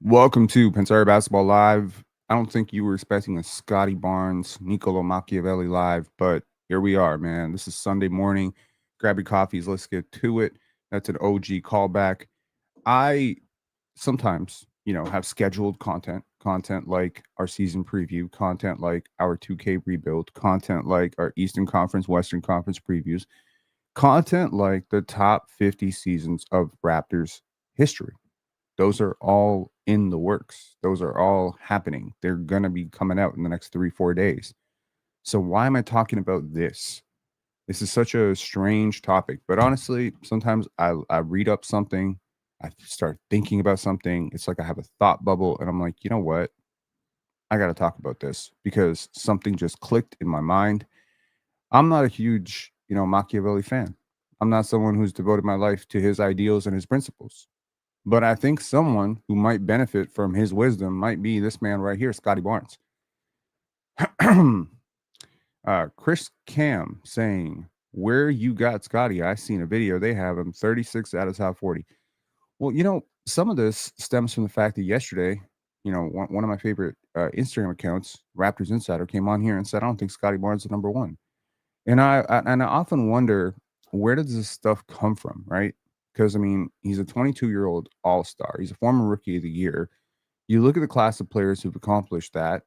Welcome to PENSARE Basketball Live. I don't think you were expecting a Scottie Barnes, Niccolo Machiavelli live, but here we are, man. This is Sunday morning. Grab your coffees. Let's get to it. That's an OG callback. I sometimes, have scheduled content like our season preview, content like our 2K rebuild, content like our Eastern Conference, Western Conference previews, content like the top 50 seasons of Raptors history. Those are all in the works. Those are all happening. They're going to be coming out in the next 3-4 days. So why am I talking about this? This is such a strange topic, but honestly, sometimes I read up something, I start thinking about something. It's like I have a thought bubble, and I'm like, you know what? I got to talk about this because something just clicked in my mind. I'm not a huge, Machiavelli fan. I'm not someone who's devoted my life to his ideals and his principles. But I think someone who might benefit from his wisdom might be this man right here, Scotty Barnes. Chris Cam saying, "Where you got Scotty? I seen a video. They have him 36 out of top 40." Well, some of this stems from the fact that yesterday, one of my favorite Instagram accounts, Raptors Insider, came on here and said, "I don't think Scotty Barnes is number one." And I often wonder, where does this stuff come from, right? Because I mean, he's a 22-year-old all-star. He's a former rookie of the year. You look at the class of players who've accomplished that.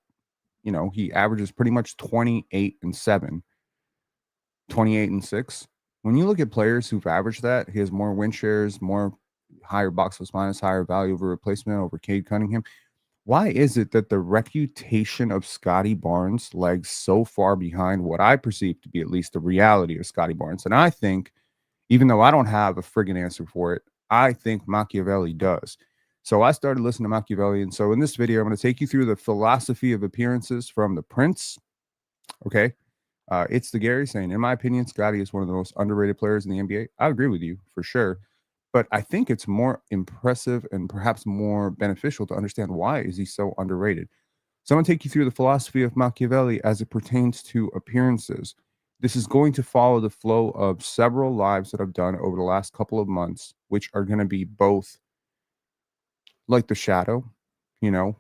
He averages pretty much 28 and 7, 28 and 6. When you look at players who've averaged that, he has more win shares, more higher box plus minus, higher value over replacement over Cade Cunningham. Why is it that the reputation of Scotty Barnes lags so far behind what I perceive to be at least the reality of Scotty Barnes? And I think, even though I don't have a friggin' answer for it, I think Machiavelli does. So I started listening to Machiavelli. And so in this video, I'm going to take you through the philosophy of appearances from the Prince. Okay. It's the Gary saying, in my opinion, Scotty is one of the most underrated players in the NBA. I agree with you for sure. But I think it's more impressive and perhaps more beneficial to understand why is he so underrated. So I'm going to take you through the philosophy of Machiavelli as it pertains to appearances. This is going to follow the flow of several lives that I've done over the last couple of months, which are going to be both like The Shadow,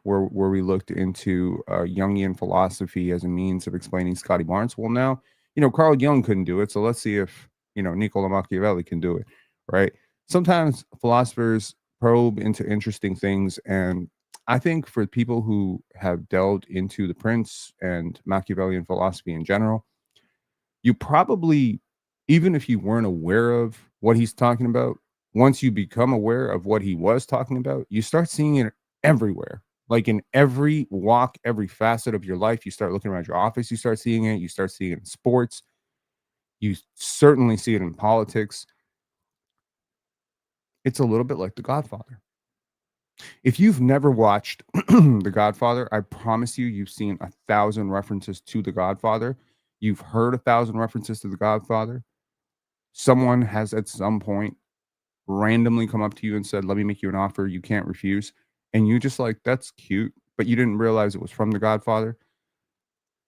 where we looked into Jungian philosophy as a means of explaining Scotty Barnes. Well, now, Carl Jung couldn't do it. So let's see if, Niccolo Machiavelli can do it, right? Sometimes philosophers probe into interesting things. And I think for people who have delved into the Prince and Machiavellian philosophy in general, you probably, even if you weren't aware of what he's talking about, once you become aware of what he was talking about, you start seeing it everywhere. Like in every walk, every facet of your life, you start looking around your office, you start seeing it. You start seeing it in sports. You certainly see it in politics. It's a little bit like The Godfather. If you've never watched The Godfather, I promise you've seen 1,000 references to The Godfather. You've heard 1,000 references to The Godfather. Someone has at some point randomly come up to you and said, "Let me make you an offer you can't refuse." And you just like, that's cute, but you didn't realize it was from The Godfather.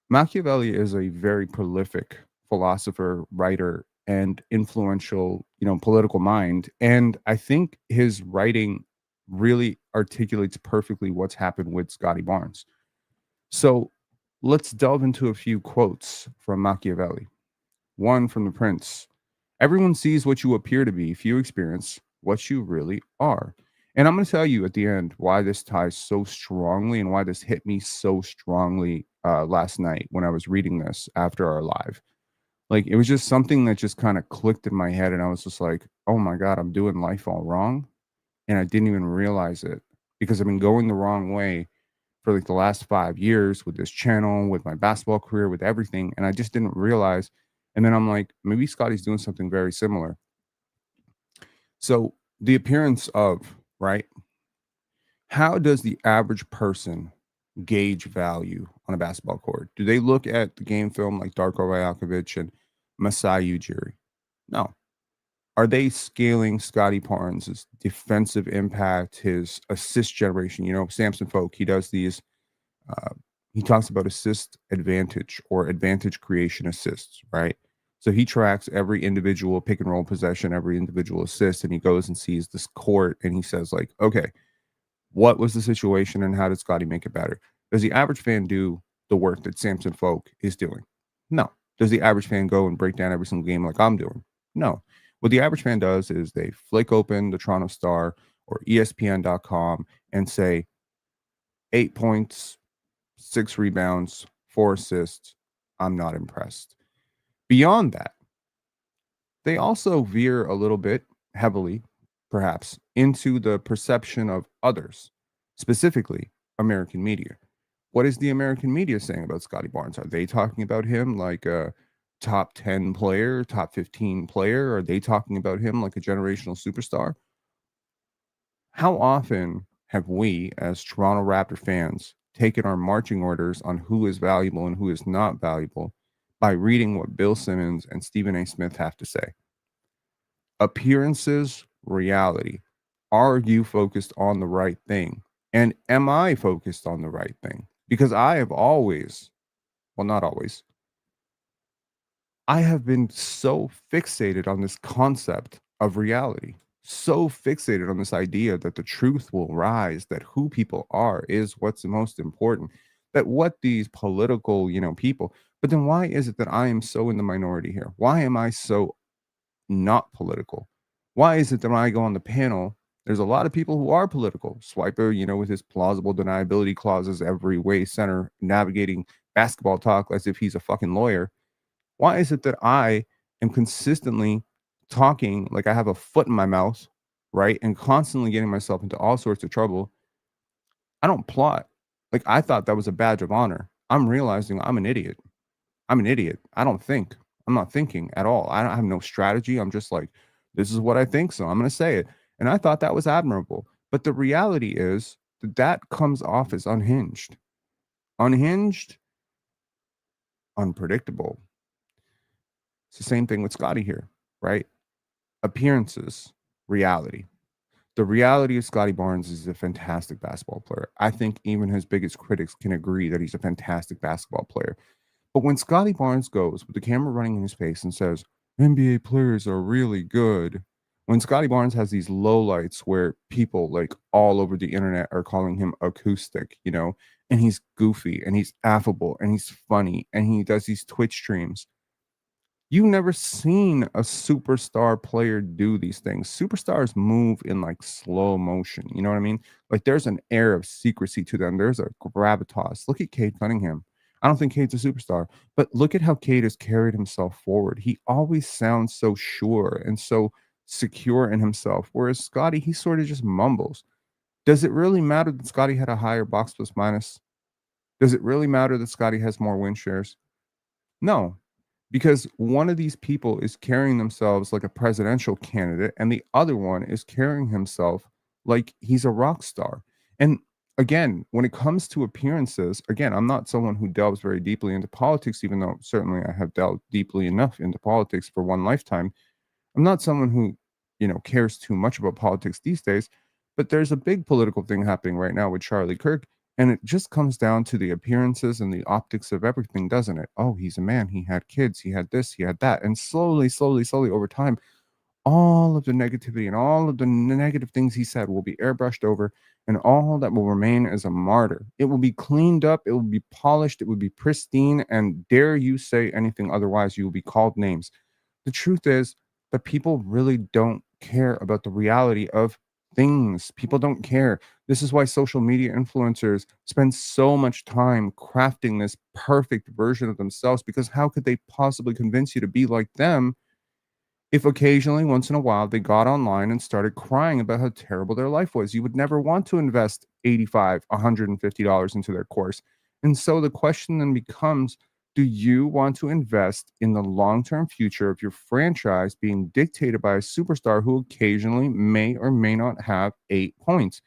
Machiavelli is a very prolific philosopher, writer, and influential, political mind. And I think his writing really articulates perfectly what's happened with Scotty Barnes. So let's delve into a few quotes from Machiavelli. One from the Prince: "Everyone sees what you appear to be, few experience what you really are." And I'm going to tell you at the end why this ties so strongly and why this hit me so strongly last night when I was reading this after our live. Like, it was just something that just kind of clicked in my head. And I was just like, oh my God, I'm doing life all wrong. And I didn't even realize it because I've been going the wrong way for like the last 5 years with this channel, with my basketball career, with everything. And I just didn't realize. And then I'm like, maybe Scotty's doing something very similar. So the appearance of, right? How does the average person gauge value on a basketball court? Do they look at the game film like Darko Rajakovic and Masai Ujiri? No. Are they scaling Scotty Barnes' defensive impact, his assist generation? Samson Folk, he does these, he talks about assist advantage or advantage creation assists, right? So he tracks every individual pick and roll possession, every individual assist, and he goes and sees this court and he says, like, okay, What was the situation and how did Scotty make it better? Does the average fan do the work that Samson Folk is doing? No. Does the average fan go and break down every single game like I'm doing? No. What the average fan does is they flick open the Toronto Star or ESPN.com and say 8 points, 6 rebounds, 4 assists. I'm not impressed. Beyond that, they also veer a little bit heavily, perhaps, into the perception of others, specifically American media. What is the American media saying about Scotty Barnes? Are they talking about him like a top 10 player, top 15 player? Are they talking about him like a generational superstar? How often have we, as Toronto Raptor fans, taken our marching orders on who is valuable and who is not valuable by reading what Bill Simmons and Stephen A. Smith have to say? Appearances, reality. Are you focused on the right thing? And am I focused on the right thing? Because I have always, well, not always, I have been so fixated on this concept of reality, so fixated on this idea that the truth will rise, that who people are is what's the most important, that what these political, people, but then why is it that I am so in the minority here? Why am I so not political? Why is it that when I go on the panel, there's a lot of people who are political? Swiper, with his plausible deniability clauses, every way center navigating basketball talk as if he's a fucking lawyer. Why is it that I am consistently talking like I have a foot in my mouth, right? And constantly getting myself into all sorts of trouble. I don't plot. Like I thought that was a badge of honor. I'm realizing I'm an idiot. I'm an idiot. I don't think. I'm not thinking at all. I don't have no strategy. I'm just like, this is what I think, so I'm going to say it. And I thought that was admirable. But the reality is that that comes off as unhinged. Unhinged, unpredictable. It's the same thing with Scotty here, right? Appearances, reality. The reality of Scotty Barnes is a fantastic basketball player. I think even his biggest critics can agree that he's a fantastic basketball player. But when Scotty Barnes goes with the camera running in his face and says, NBA players are really good, when Scotty Barnes has these lowlights where people like all over the internet are calling him acoustic, and he's goofy and he's affable and he's funny and he does these Twitch streams. You never seen a superstar player do these things. Superstars move in like slow motion. You know what I mean? Like there's an air of secrecy to them. There's a gravitas. Look at Cade Cunningham. I don't think Cade's a superstar, but look at how Cade has carried himself forward. He always sounds so sure and so secure in himself. Whereas Scotty, he sort of just mumbles. Does it really matter that Scotty had a higher box plus minus? Does it really matter that Scotty has more win shares? No, because one of these people is carrying themselves like a presidential candidate, and the other one is carrying himself like he's a rock star. And again, when it comes to appearances, again, I'm not someone who delves very deeply into politics, even though certainly I have delved deeply enough into politics for one lifetime. I'm not someone who, cares too much about politics these days, but there's a big political thing happening right now with Charlie Kirk, and it just comes down to the appearances and the optics of everything, doesn't it? Oh, he's a man, he had kids, he had this, he had that, and slowly, slowly, slowly over time, all of the negativity and all of the negative things he said will be airbrushed over, and all that will remain as a martyr. It will be cleaned up, it will be polished, it will be pristine, and dare you say anything otherwise, you will be called names. The truth is that people really don't care about the reality of things. People don't care. This is why social media influencers spend so much time crafting this perfect version of themselves, because how could they possibly convince you to be like them if occasionally, once in a while, they got online and started crying about how terrible their life was? You would never want to invest 85, $150 into their course. And so the question then becomes, do you want to invest in the long-term future of your franchise being dictated by a superstar who occasionally may or may not have 8 points?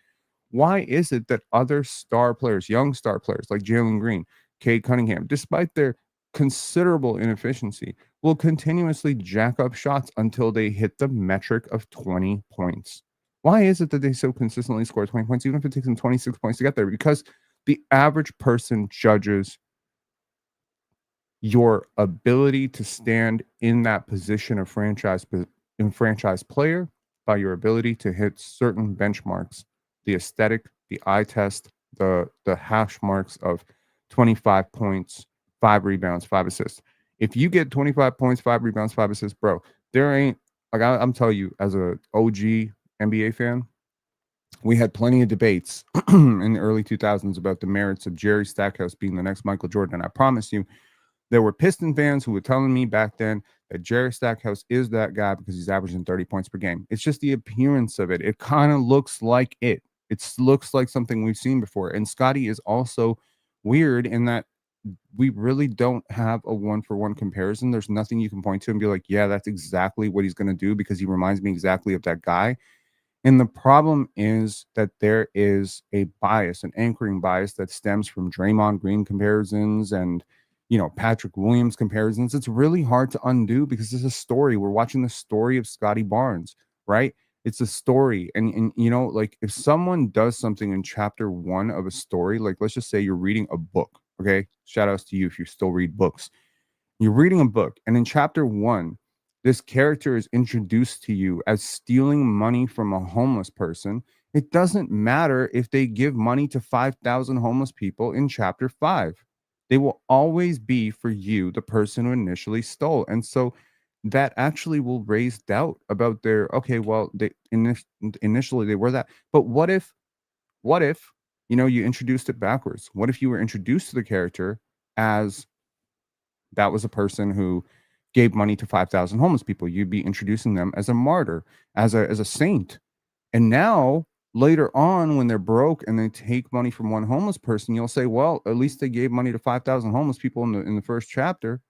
Why is it that other star players, young star players like Jalen Green, Cade Cunningham, despite their considerable inefficiency, will continuously jack up shots until they hit the metric of 20 points? Why is it that they so consistently score 20 points, even if it takes them 26 points to get there? Because the average person judges your ability to stand in that position of franchise player by your ability to hit certain benchmarks, the aesthetic, the eye test, the hash marks of 25 points, 5 rebounds, 5 assists. If you get 25 points, 5 rebounds, 5 assists, bro, there ain't like I'm telling you, as a OG NBA fan, we had plenty of debates in the early 2000s about the merits of Jerry Stackhouse being the next Michael Jordan. And I promise you, there were Piston fans who were telling me back then that Jerry Stackhouse is that guy because he's averaging 30 points per game. It's just the appearance of it. It kind of looks like it. It looks like something we've seen before. And Scotty is also weird in that we really don't have a one-for-one comparison. There's nothing you can point to and be like, yeah, that's exactly what he's going to do because he reminds me exactly of that guy. And the problem is that there is a bias, an anchoring bias that stems from Draymond Green comparisons and, Patrick Williams comparisons. It's really hard to undo because it's a story. We're watching the story of Scottie Barnes, right? It's a story. And like if someone does something in chapter one of a story, like let's just say you're reading a book, okay? Shout outs to you if you still read books. You're reading a book, and in chapter one, this character is introduced to you as stealing money from a homeless person. It doesn't matter if they give money to 5,000 homeless people in chapter five. They will always be for you the person who initially stole. And so that actually will raise doubt about their okay, well, initially they were that. But what if, you introduced it backwards? What if you were introduced to the character as that was a person who gave money to 5,000 homeless people? You'd be introducing them as a martyr, as a saint. And now later on, when they're broke and they take money from one homeless person, you'll say, well, at least they gave money to 5,000 homeless people in the first chapter.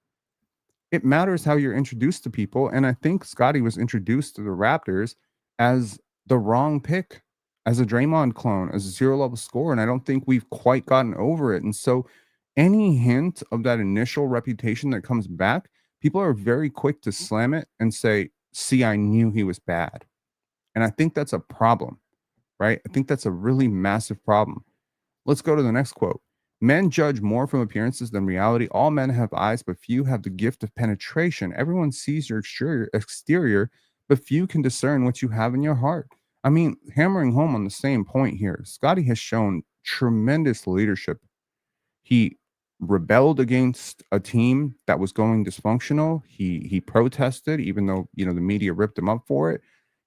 It matters how you're introduced to people. And I think Scotty was introduced to the Raptors as the wrong pick, as a Draymond clone, as a zero level scorer. And I don't think we've quite gotten over it. And so any hint of that initial reputation that comes back, people are very quick to slam it and say, see, I knew he was bad. And I think that's a problem, right? I think that's a really massive problem. Let's go to the next quote. Men judge more from appearances than reality. All men have eyes, but few have the gift of penetration. Everyone sees your exterior, but few can discern what you have in your heart. I mean, hammering home on the same point here, Scotty has shown tremendous leadership. He rebelled against a team that was going dysfunctional. He protested, even though the media ripped him up for it.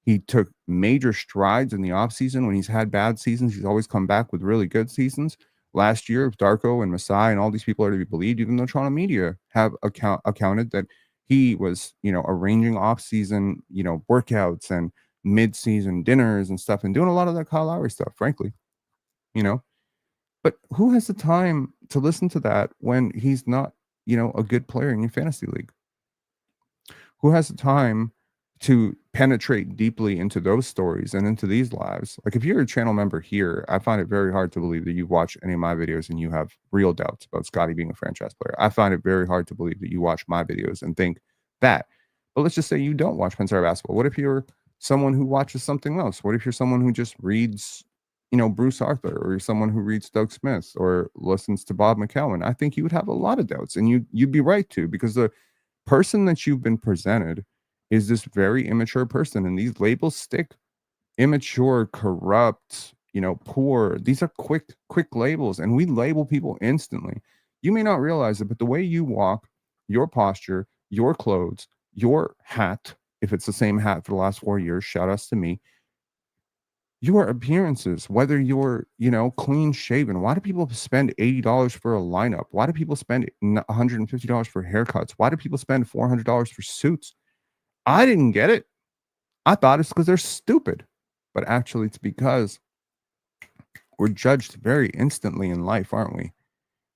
He took major strides in the offseason. When he's had bad seasons, he's always come back with really good seasons. Last year, Darko and Masai and all these people are to be believed, even though Toronto media have accounted that he was, arranging off-season, workouts and mid-season dinners and stuff and doing a lot of that Kyle Lowry stuff, frankly, you know. But who has the time to listen to that when he's not, a good player in your fantasy league? Who has the time to penetrate deeply into those stories and into these lives? Like if you're a channel member here, I find it very hard to believe that you watch any of my videos and you have real doubts about Scotty being a franchise player. I find it very hard to believe that you watch my videos and think that. But let's just say you don't watch Pensare Basketball. What if you're someone who watches something else? What if you're someone who just reads, Bruce Arthur, or you're someone who reads Doug Smith or listens to Bob McCowan? I think you would have a lot of doubts, and you'd be right to, because the person that you've been presented is this very immature person, and these labels stick. Immature, corrupt, poor. These are quick labels, and we label people instantly. You may not realize it, but the way you walk, your posture, your clothes, your hat, if it's the same hat for the last 4 years, shout outs to me, your appearances, whether you're, clean shaven. Why do people spend $80 for a lineup? Why do people spend $150 for haircuts? Why do people spend $400 for suits? I didn't get it. I thought it's because they're stupid. But actually, it's because we're judged very instantly in life, aren't we?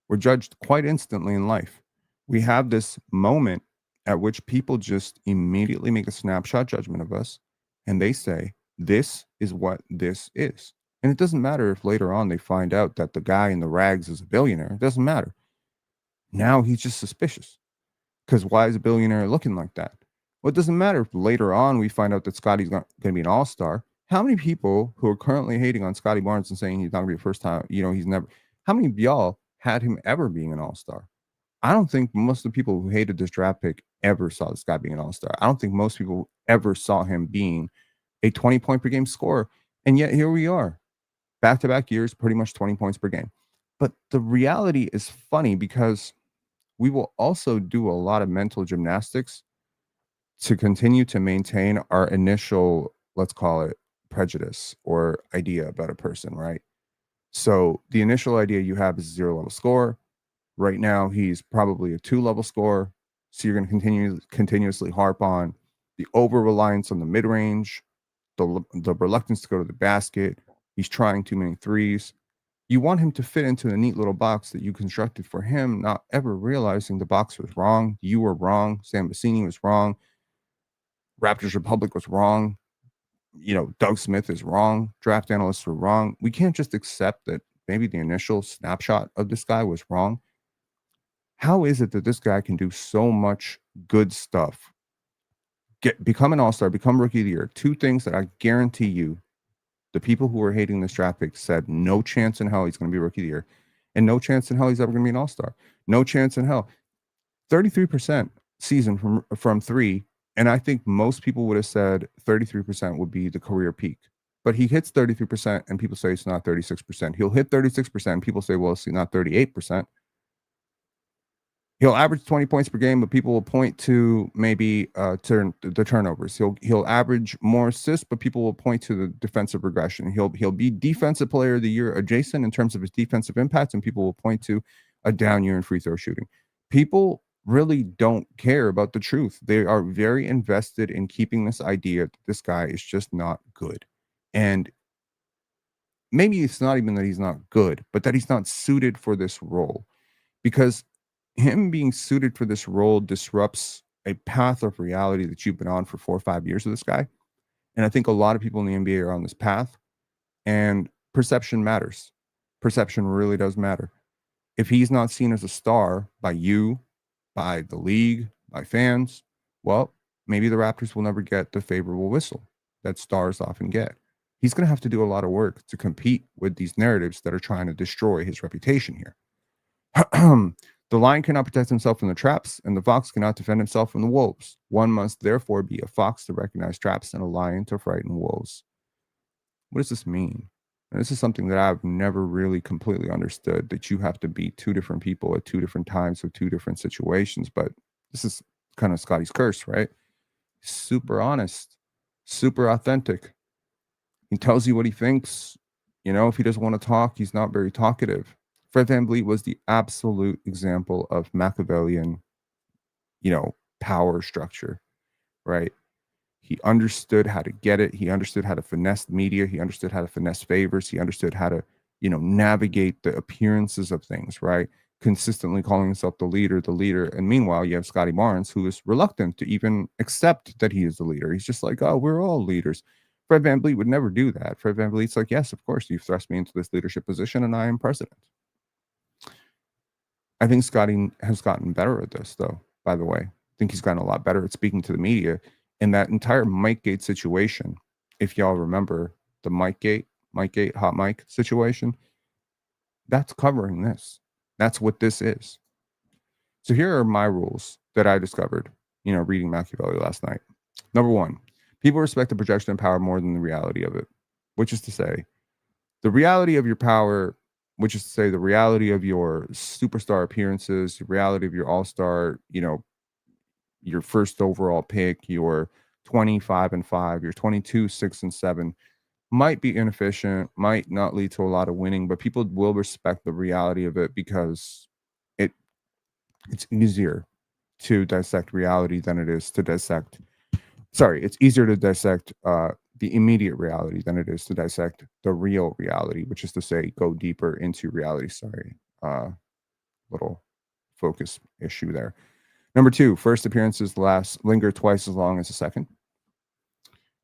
We're judged quite instantly in life. We have this moment at which people just immediately make a snapshot judgment of us, and they say, this is what this is. And it doesn't matter if later on they find out that the guy in the rags is a billionaire. It doesn't matter. Now he's just suspicious. Because why is a billionaire looking like that? Well, it doesn't matter if later on we find out that Scotty's going to be an all-star. How many people who are currently hating on Scottie Barnes and saying he's not going to be the first time, he's never, how many of y'all had him ever being an all-star? I don't think most of the people who hated this draft pick ever saw this guy being an all-star. I don't think most people ever saw him being a 20-point per game scorer. And yet here we are, back-to-back years, pretty much 20 points per game. But the reality is funny because we will also do a lot of mental gymnastics to continue to maintain our initial, let's call it prejudice or idea about a person, right? So the initial idea you have is a 0 level score. Right now, he's probably a 2 level score. So you're going to continuously harp on the over reliance on the mid range, the reluctance to go to the basket. He's trying too many threes. You want him to fit into the neat little box that you constructed for him, not ever realizing the box was wrong. You were wrong. Sam Vecini was wrong. Raptors Republic was wrong. Doug Smith is wrong. Draft analysts were wrong. We can't just accept that maybe the initial snapshot of this guy was wrong. How is it that this guy can do so much good stuff? Become an all-star, become rookie of the year. Two things that I guarantee you the people who are hating this draft pick said no chance in hell he's going to be rookie of the year, and no chance in hell he's ever going to be an all-star. No chance in hell. 33% season from three, and I think most people would have said 33% would be the career peak. But he hits 33%, and people say it's not 36%. He'll hit 36%, and people say, well, it's not 38%. He'll average 20 points per game, but people will point to maybe the turnovers. He'll average more assists, but people will point to the defensive regression. He'll be defensive player of the year adjacent in terms of his defensive impact, and people will point to a down year in free throw shooting. People really don't care about the truth. They are very invested in keeping this idea that this guy is just not good. And maybe it's not even that he's not good, but that he's not suited for this role. Because him being suited for this role disrupts a path of reality that you've been on for 4 or 5 years with this guy. And I think a lot of people in the NBA are on this path, and perception matters. Perception really does matter. If he's not seen as a star by you, by the league, by fans, well, maybe the Raptors will never get the favorable whistle that stars often get. He's going to have to do a lot of work to compete with these narratives that are trying to destroy his reputation here. The lion cannot protect himself from the traps, and the fox cannot defend himself from the wolves. One must therefore be a fox to recognize traps and a lion to frighten wolves. What does this mean? And this is something that I've never really completely understood, that you have to be two different people at two different times with two different situations. But this is kind of Scotty's curse, right? Super honest, super authentic. He tells you what he thinks. If he doesn't want to talk, he's not very talkative. Fred VanVleet was the absolute example of Machiavellian, power structure, right? He understood how to get it. He understood how to finesse media. He understood how to finesse favors. He understood how to, navigate the appearances of things, right? Consistently calling himself the leader. And meanwhile, you have Scottie Barnes, who is reluctant to even accept that he is the leader. He's just like, oh, we're all leaders. Fred VanVleet would never do that. Fred VanVleet's like, yes, of course, you've thrust me into this leadership position, and I am president. I think Scotty has gotten better at this, though, by the way. I think he's gotten a lot better at speaking to the media. In that entire MikeGate situation, if y'all remember the MikeGate, hot mic situation, that's covering this. That's what this is. So here are my rules that I discovered, reading Machiavelli last night. Number one, people respect the projection of power more than the reality of it, which is to say, the reality of your power, which is to say the reality of your superstar appearances, the reality of your all-star, your first overall pick, your 25-5, your 22-6-7, might be inefficient, might not lead to a lot of winning, but people will respect the reality of it because it's easier to dissect reality than it is to dissect. Sorry, it's easier to dissect the immediate reality than it is to dissect the real reality, which is to say, go deeper into reality. Sorry, little focus issue there. Number two, first appearances linger twice as long as the second.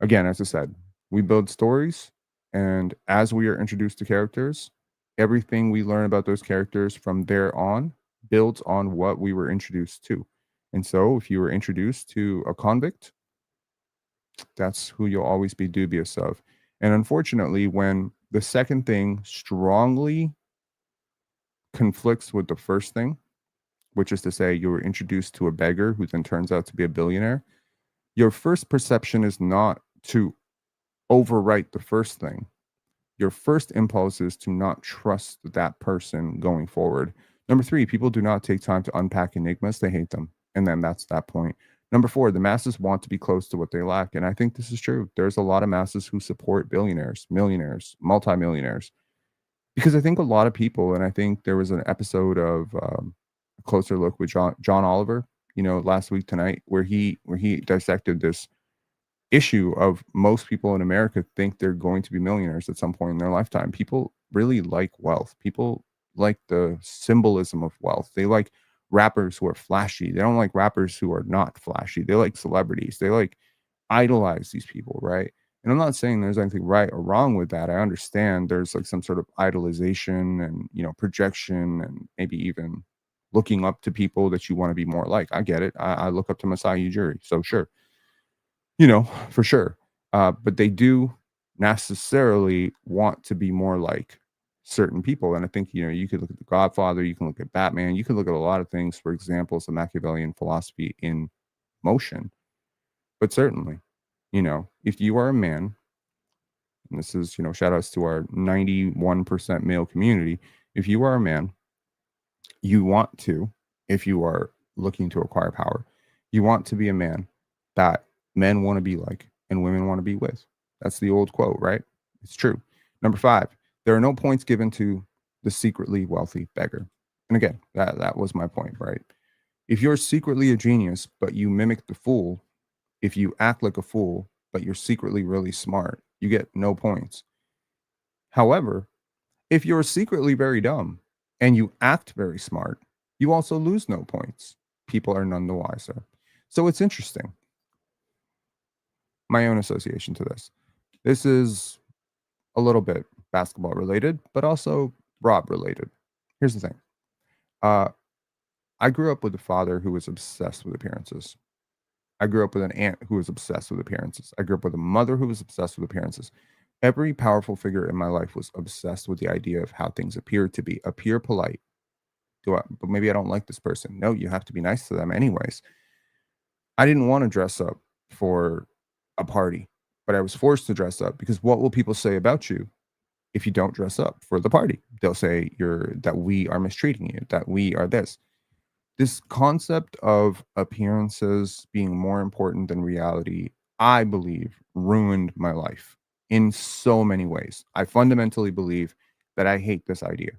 Again, as I said, we build stories, and as we are introduced to characters, everything we learn about those characters from there on builds on what we were introduced to. And so if you were introduced to a convict, that's who you'll always be dubious of. And unfortunately, when the second thing strongly conflicts with the first thing, which is to say you were introduced to a beggar who then turns out to be a billionaire, your first perception is not to overwrite the first thing. your first impulse is to not trust that person going forward. Number three, people do not take time to unpack enigmas. They hate them. And then that's that point. Number four, the masses want to be close to what they lack. And I think this is true. There's a lot of masses who support billionaires, millionaires, multimillionaires, because I think a lot of people, and I think there was an episode of A Closer Look with John Oliver, last week tonight, where he dissected this issue of most people in America think they're going to be millionaires at some point in their lifetime. People really like wealth. People like the symbolism of wealth. They like rappers who are flashy. They don't like rappers who are not flashy. They like celebrities. They like idolize these people, right? And I'm not saying there's anything right or wrong with that. I understand there's like some sort of idolization and, projection and maybe even looking up to people that you want to be more like. I get it. I look up to Masai Ujiri. So sure, for sure. But they do necessarily want to be more like certain people. And I think, you could look at The Godfather, you can look at Batman, you can look at a lot of things for examples of Machiavellian philosophy in motion. But certainly, if you are a man, and this is, shout outs to our 91% male community, if you are a man, you want to, if you are looking to acquire power, you want to be a man that men want to be like and women want to be with. That's the old quote, right? It's true. Number five, there are no points given to the secretly wealthy beggar. And again, that was my point, right? If you're secretly a genius, but you mimic the fool, if you act like a fool, but you're secretly really smart, you get no points. However, if you're secretly very dumb and you act very smart, you also lose no points. People are none the wiser. So it's interesting. My own association to this. This is a little bit basketball related, but also Rob related. Here's the thing. I grew up with a father who was obsessed with appearances. I grew up with an aunt who was obsessed with appearances. I grew up with a mother who was obsessed with appearances. Every powerful figure in my life was obsessed with the idea of how things appear to be. Appear polite. But maybe I don't like this person. No, you have to be nice to them anyways. I didn't want to dress up for a party, but I was forced to dress up because what will people say about you if you don't dress up for the party? They'll say that we are mistreating you, that we are this. This concept of appearances being more important than reality, I believe, ruined my life in so many ways. I fundamentally believe that I hate this idea,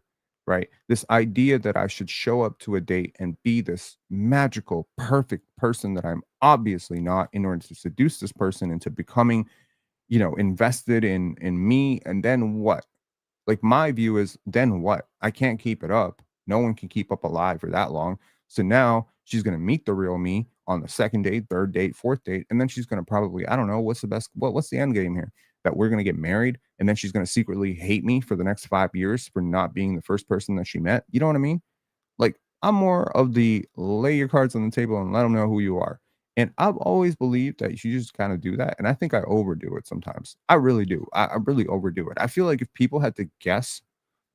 right? This idea that I should show up to a date and be this magical, perfect person that I'm obviously not in order to seduce this person into becoming, invested in me. And then what? Like my view is, then what? I can't keep it up. No one can keep up alive for that long. So now she's going to meet the real me on the second date, third date, fourth date, and then she's going to probably, I don't know, what's the end game here? That we're going to get married, and then she's going to secretly hate me for the next 5 years for not being the first person that she met. You know what I mean? Like I'm more of the lay your cards on the table and let them know who you are. And I've always believed that you just kind of do that. And I think I overdo it sometimes. I really do. I really overdo it. I feel like if people had to guess,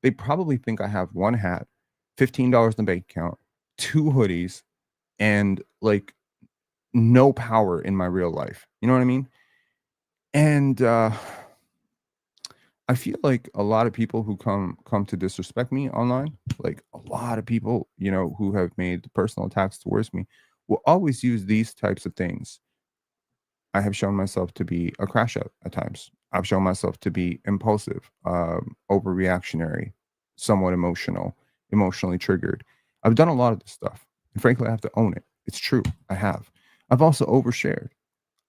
they probably think I have one hat, $15 in the bank account, two hoodies, and like no power in my real life. You know what I mean? And I feel like a lot of people who come to disrespect me online, like a lot of people, who have made personal attacks towards me, will always use these types of things. I have shown myself to be a crash out at times. I've shown myself to be impulsive, overreactionary, somewhat emotional, emotionally triggered. I've done a lot of this stuff. And frankly, I have to own it. It's true. I have. I've also overshared.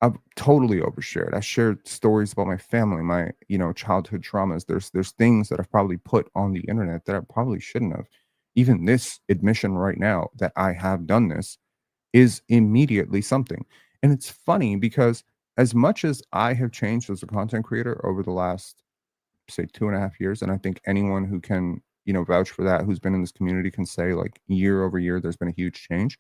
I've totally overshared. I shared stories about my family, my, childhood traumas. There's things that I've probably put on the internet that I probably shouldn't have. Even this admission right now that I have done this is immediately something. And it's funny because as much as I have changed as a content creator over the last, say, 2.5 years, and I think anyone who can, vouch for that, who's been in this community can say like year over year, there's been a huge change.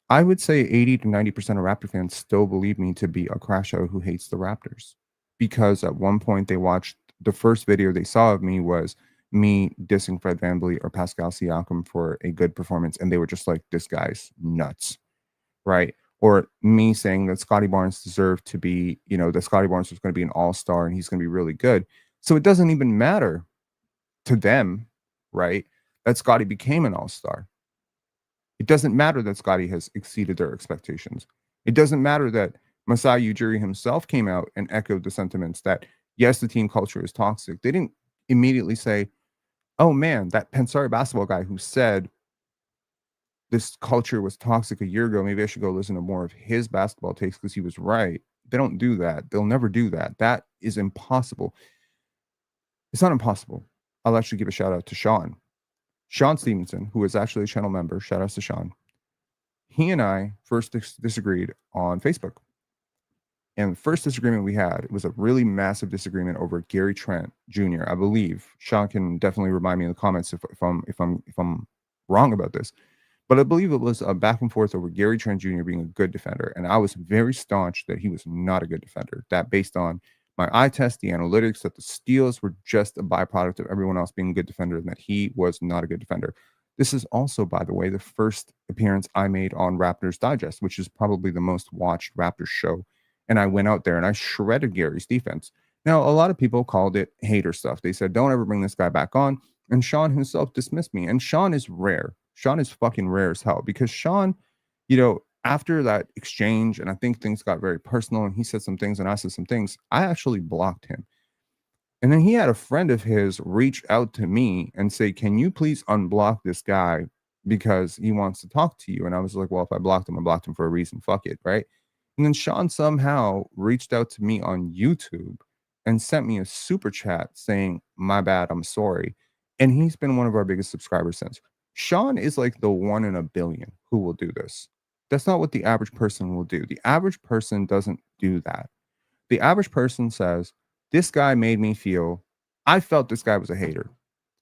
I would say 80 to 90% of Raptor fans still believe me to be a crash out who hates the Raptors. Because at one point they watched the first video they saw of me was me dissing Fred VanVleet or Pascal Siakam for a good performance. And they were just like, this guy's nuts, right? Or me saying that Scottie Barnes deserved to be, that Scottie Barnes was going to be an all-star and he's going to be really good. So it doesn't even matter to them, right, that Scotty became an all-star. It doesn't matter that Scotty has exceeded their expectations. It doesn't matter that Masai Ujiri himself came out and echoed the sentiments that, yes, the team culture is toxic. They didn't immediately say, oh man, that Pensare basketball guy who said this culture was toxic a year ago, maybe I should go listen to more of his basketball takes because he was right. They don't do that. They'll never do that. That is impossible. It's not impossible. I'll actually give a shout out to Sean. Sean Stevenson, who is actually a channel member. Shout outs to Sean. He and I first disagreed on Facebook. And the first disagreement we had was a really massive disagreement over Gary Trent Jr. I believe Sean can definitely remind me in the comments if I'm wrong about this, but I believe it was a back and forth over Gary Trent Jr. being a good defender, and I was very staunch that he was not a good defender. That based on my eye test, the analytics, that the steals were just a byproduct of everyone else being a good defender, and that he was not a good defender. This is also, by the way, the first appearance I made on Raptors Digest, which is probably the most watched Raptors show. And I went out there and I shredded Gary's defense. Now, a lot of people called it hater stuff. They said, don't ever bring this guy back on. And Sean himself dismissed me. And Sean is rare. Sean is fucking rare as hell because Sean, after that exchange, and I think things got very personal and he said some things and I said some things, I actually blocked him. And then he had a friend of his reach out to me and say, can you please unblock this guy because he wants to talk to you? And I was like, well, if I blocked him, I blocked him for a reason. Fuck it. Right. And then Sean somehow reached out to me on YouTube and sent me a super chat saying, my bad, I'm sorry. And he's been one of our biggest subscribers since. Sean is like the one in a billion who will do this. That's not what the average person will do. The average person doesn't do that. The average person says, this guy made me feel, I felt this guy was a hater.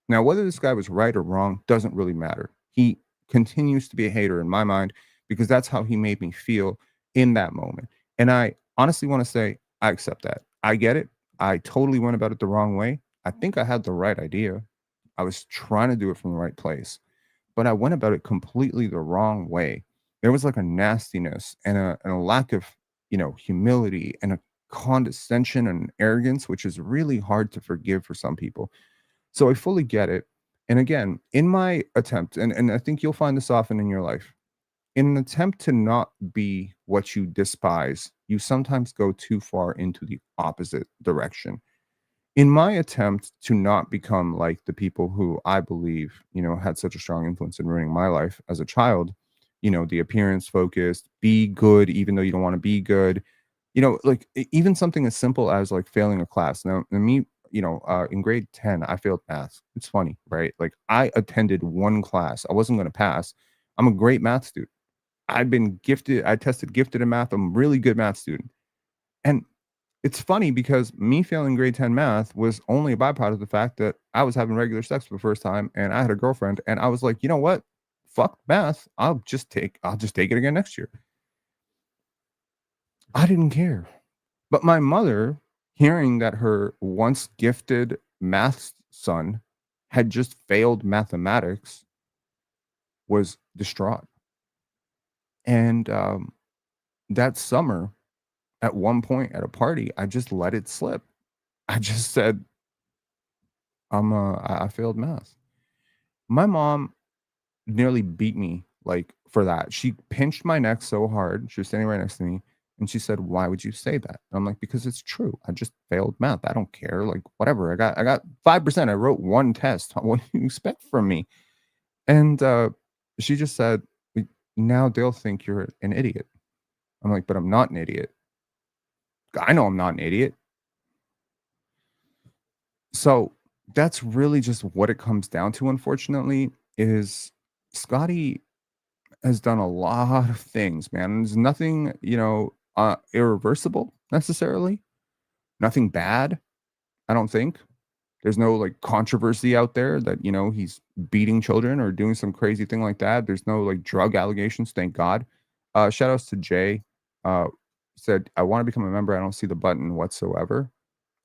Now, whether this guy was right or wrong doesn't really matter. He continues to be a hater in my mind because that's how he made me feel in that moment. And I honestly want to say, I accept that. I get it. I totally went about it the wrong way. I think I had the right idea. I was trying to do it from the right place, but I went about it completely the wrong way. There was like a nastiness and a lack of, humility and a condescension and arrogance, which is really hard to forgive for some people. So I fully get it. And again, in my attempt, and I think you'll find this often in your life, in an attempt to not be what you despise, you sometimes go too far into the opposite direction. In my attempt to not become like the people who I believe, had such a strong influence in ruining my life as a child, the appearance focused, be good, even though you don't want to be good, like even something as simple as like failing a class. Now, me, in grade 10, I failed math. It's funny, right? Like I attended one class. I wasn't going to pass. I'm a great math student. I've been gifted. I tested gifted in math. I'm a really good math student. And it's funny because me failing grade 10 math was only a byproduct of the fact that I was having regular sex for the first time and I had a girlfriend and I was like, you know what? Fuck math. I'll just take it again next year. I didn't care. But my mother, hearing that her once gifted math son had just failed mathematics, was distraught. And that summer, at one point at a party, I just let it slip. I just said, I failed math. My mom nearly beat me like for that. She pinched my neck so hard. She was standing right next to me. And she said, why would you say that? And I'm like, because it's true. I just failed math. I don't care. Like, whatever. I got 5%. I wrote one test. What do you expect from me? And she just said, now they'll think you're an idiot. I'm like, but I'm not an idiot. I know I'm not an idiot. So that's really just what it comes down to, unfortunately, is Scotty has done a lot of things, man. There's nothing, irreversible necessarily. Nothing bad, I don't think. There's no like controversy out there that, he's beating children or doing some crazy thing like that. There's no like drug allegations, thank God. Shout outs to Jay. Said, I want to become a member. I don't see the button whatsoever.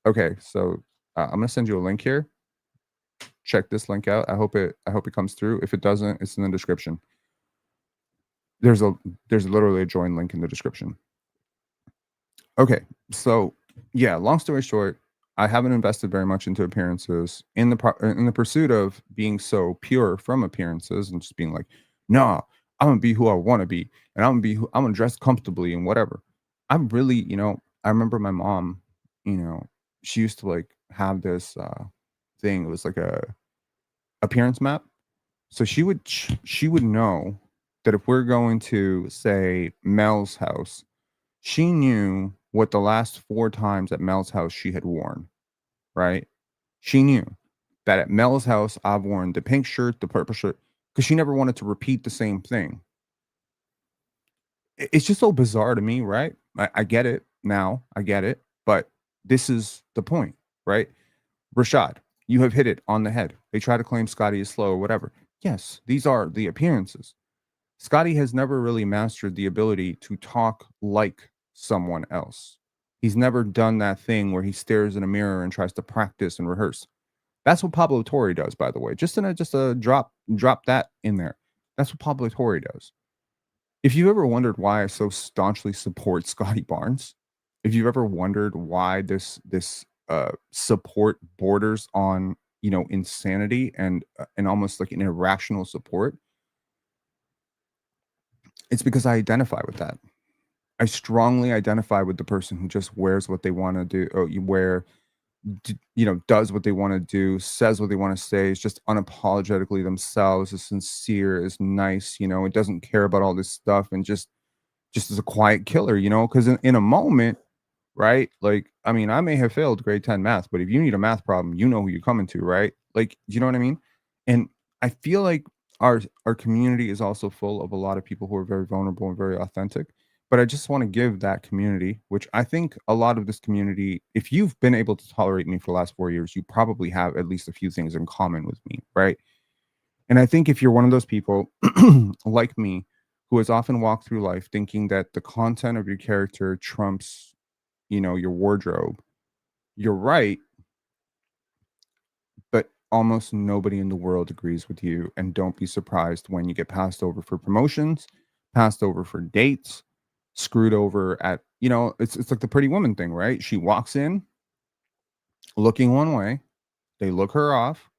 Okay, so I'm gonna send you a link here. Check this link out. I hope it comes through. If it doesn't, it's in the description. There's literally a join link in the description. Okay, so yeah, long story short, I haven't invested very much into appearances in the pursuit of being so pure from appearances and just being like, "Nah, I'm gonna be who I want to be, and I'm gonna dress comfortably and whatever." I'm really, I remember my mom, you know, she used to like have this thing. It was like a appearance map. So she would know that if we're going to say Mel's house, she knew what the last 4 times at Mel's house she had worn, right? She knew that at Mel's house, I've worn the pink shirt, the purple shirt, because she never wanted to repeat the same thing. It's just so bizarre to me, right? I get it now, I get it, but this is the point, right? Rashad, you have hit it on the head. They try to claim Scotty is slow or whatever. Yes, these are the appearances. Scotty has never really mastered the ability to talk like someone else. He's never done that thing where he stares in a mirror and tries to practice and rehearse. That's what Pablo Torre does, by the way. Just a drop that in there. That's what Pablo Torre does. If you've ever wondered why I so staunchly support Scotty Barnes, if you've ever wondered why this support borders on insanity and almost like an irrational support, it's because I identify with that. I strongly identify with the person who just wears what they want to do, or you wear, does what they want to do, says what they want to say, is just unapologetically themselves, is sincere, is nice, it doesn't care about all this stuff and just is a quiet killer, because in a moment, right? Like, I mean, I may have failed grade 10 math, but if you need a math problem, you know who you're coming to, right? Like, you know what I mean? And I feel like our community is also full of a lot of people who are very vulnerable and very authentic. But I just want to give that community, which I think a lot of this community, if you've been able to tolerate me for the last 4 years, you probably have at least a few things in common with me, right? And I think if you're one of those people like me, who has often walked through life thinking that the content of your character trumps, your wardrobe, you're right, but almost nobody in the world agrees with you. And don't be surprised when you get passed over for promotions, passed over for dates, screwed over at, it's like the pretty woman thing, right? She walks in looking one way, they look her off.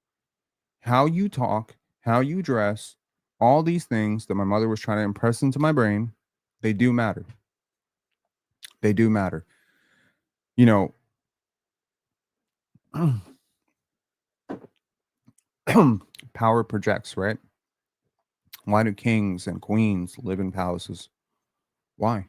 How you talk, how you dress, all these things that my mother was trying to impress into my brain, they do matter. They do matter. You know, power projects, right? Why do kings and queens live in palaces? Why?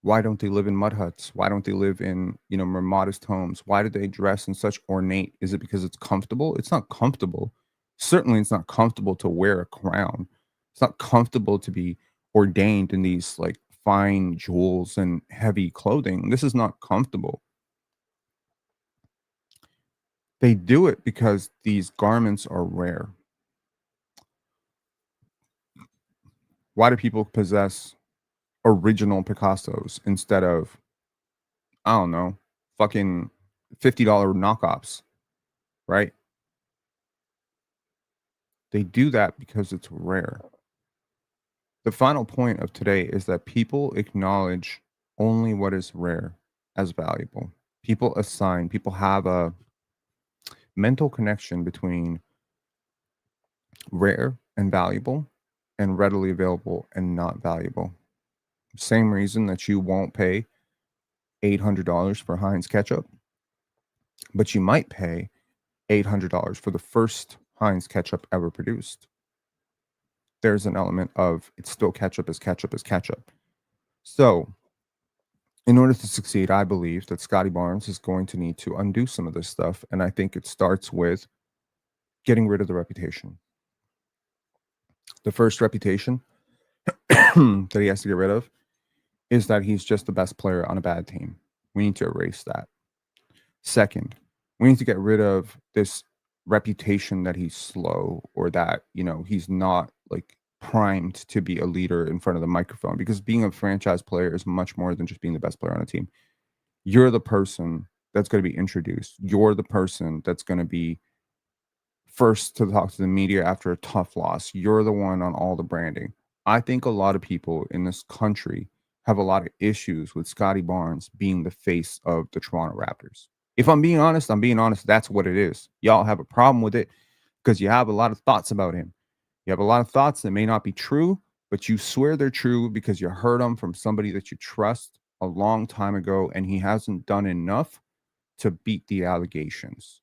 Why don't they live in mud huts? Why don't they live in, more modest homes? Why do they dress in such ornate? Is it because it's comfortable? It's not comfortable. Certainly, it's not comfortable to wear a crown. It's not comfortable to be ordained in these like fine jewels and heavy clothing. This is not comfortable. They do it because these garments are rare. Why do people possess original Picassos instead of, I don't know, fucking $50 knockoffs, right? They do that because it's rare. The final point of today is that people acknowledge only what is rare as valuable. People have a mental connection between rare and valuable and readily available and not valuable. Same reason that you won't pay $800 for Heinz ketchup, but you might pay $800 for the first Heinz ketchup ever produced. There's an element of it's still ketchup is ketchup is ketchup. So, in order to succeed, I believe that Scotty Barnes is going to need to undo some of this stuff. And I think it starts with getting rid of the reputation. The first reputation that he has to get rid of is that he's just the best player on a bad team. We need to erase that. Second, we need to get rid of this reputation that he's slow or that, he's not like primed to be a leader in front of the microphone, because being a franchise player is much more than just being the best player on a team. You're the person that's going to be introduced. You're the person that's going to be first to talk to the media after a tough loss. You're the one on all the branding. I think a lot of people in this country have a lot of issues with Scotty Barnes being the face of the Toronto Raptors. If I'm being honest, I'm being honest. That's what it is. Y'all have a problem with it because you have a lot of thoughts about him. You have a lot of thoughts that may not be true, but you swear they're true because you heard them from somebody that you trust a long time ago, and he hasn't done enough to beat the allegations.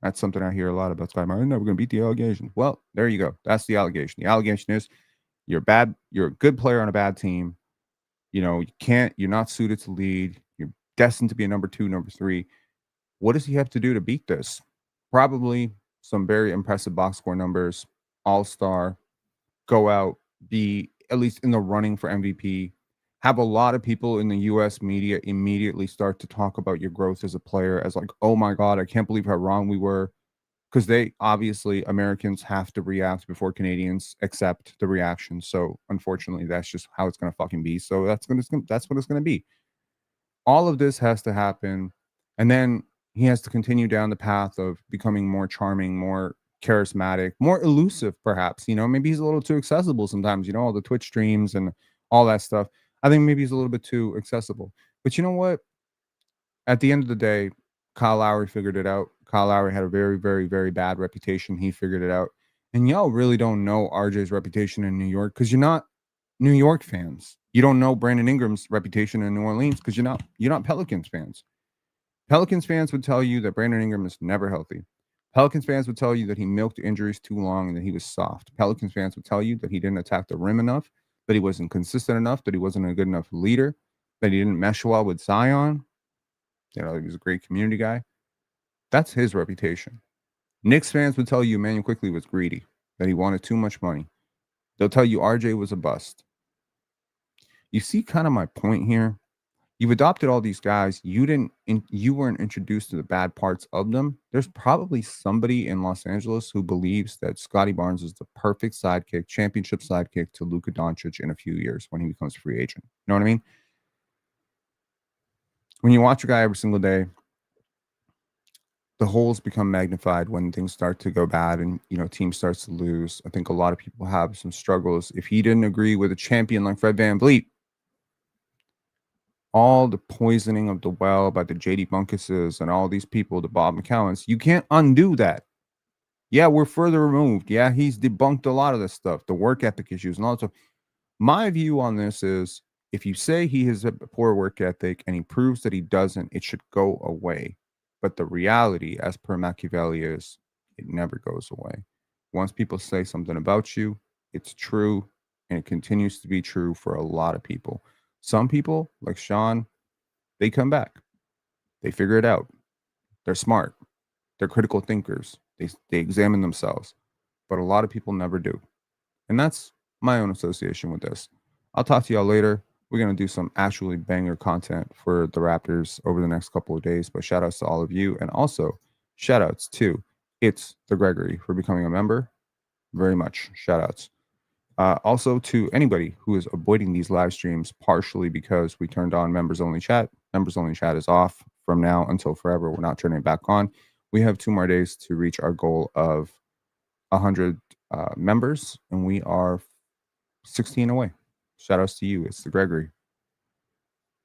That's something I hear a lot about Scotty Barnes. No, we're going to beat the allegations. Well, there you go. That's the allegation. The allegation is you're bad. You're a good player on a bad team. You're not suited to lead. You're destined to be a number two, number three. What does he have to do to beat this? Probably some very impressive box score numbers, all-star, go out, be at least in the running for MVP, have a lot of people in the US media immediately start to talk about your growth as a player as like, oh my God, I can't believe how wrong we were. Because they obviously Americans have to react before Canadians accept the reaction. So unfortunately, that's just how it's gonna fucking be. So that's what it's gonna be. All of this has to happen, and then he has to continue down the path of becoming more charming, more charismatic, more elusive, perhaps. Maybe he's a little too accessible sometimes, all the Twitch streams and all that stuff. I think maybe he's a little bit too accessible. But you know what? At the end of the day, Kyle Lowry figured it out. Kyle Lowry had a very, very, very bad reputation. He figured it out. And y'all really don't know RJ's reputation in New York because you're not New York fans. You don't know Brandon Ingram's reputation in New Orleans because you're not Pelicans fans. Pelicans fans would tell you that Brandon Ingram is never healthy. Pelicans fans would tell you that he milked injuries too long and that he was soft. Pelicans fans would tell you that he didn't attack the rim enough, that he wasn't consistent enough, that he wasn't a good enough leader, that he didn't mesh well with Zion. He was a great community guy. That's his reputation. Knicks fans would tell you Emmanuel Quickley was greedy, that he wanted too much money. They'll tell you RJ was a bust. You see kind of my point here? You've adopted all these guys. You weren't introduced to the bad parts of them. There's probably somebody in Los Angeles who believes that Scotty Barnes is the perfect sidekick, championship sidekick to Luka Doncic in a few years when he becomes a free agent. You know what I mean? When you watch a guy every single day, the holes become magnified when things start to go bad and team starts to lose. I think a lot of people have some struggles. If he didn't agree with a champion like Fred VanVleet, all the poisoning of the well by the JD Bunkuses and all these people, the Bob McCowans, you can't undo that. Yeah, we're further removed. Yeah, he's debunked a lot of this stuff, the work ethic issues and all that stuff. My view on this is if you say he has a poor work ethic and he proves that he doesn't, it should go away. But the reality, as per Machiavelli, is it never goes away. Once people say something about you, it's true, and it continues to be true for a lot of people. Some people, like Sean, they come back. They figure it out. They're smart. They're critical thinkers. They examine themselves. But a lot of people never do. And that's my own association with this. I'll talk to y'all later. We're going to do some actually banger content for the Raptors over the next couple of days. But shout outs to all of you. And also shout outs to It's the Gregory for becoming a member. Very much shout outs. Also to anybody who is avoiding these live streams partially because we turned on members only chat. Members only chat is off from now until forever. We're not turning it back on. We have 2 more days to reach our goal of 100 members, and we are 16 away. Shout outs to you. It's the Gregory.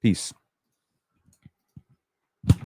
Peace.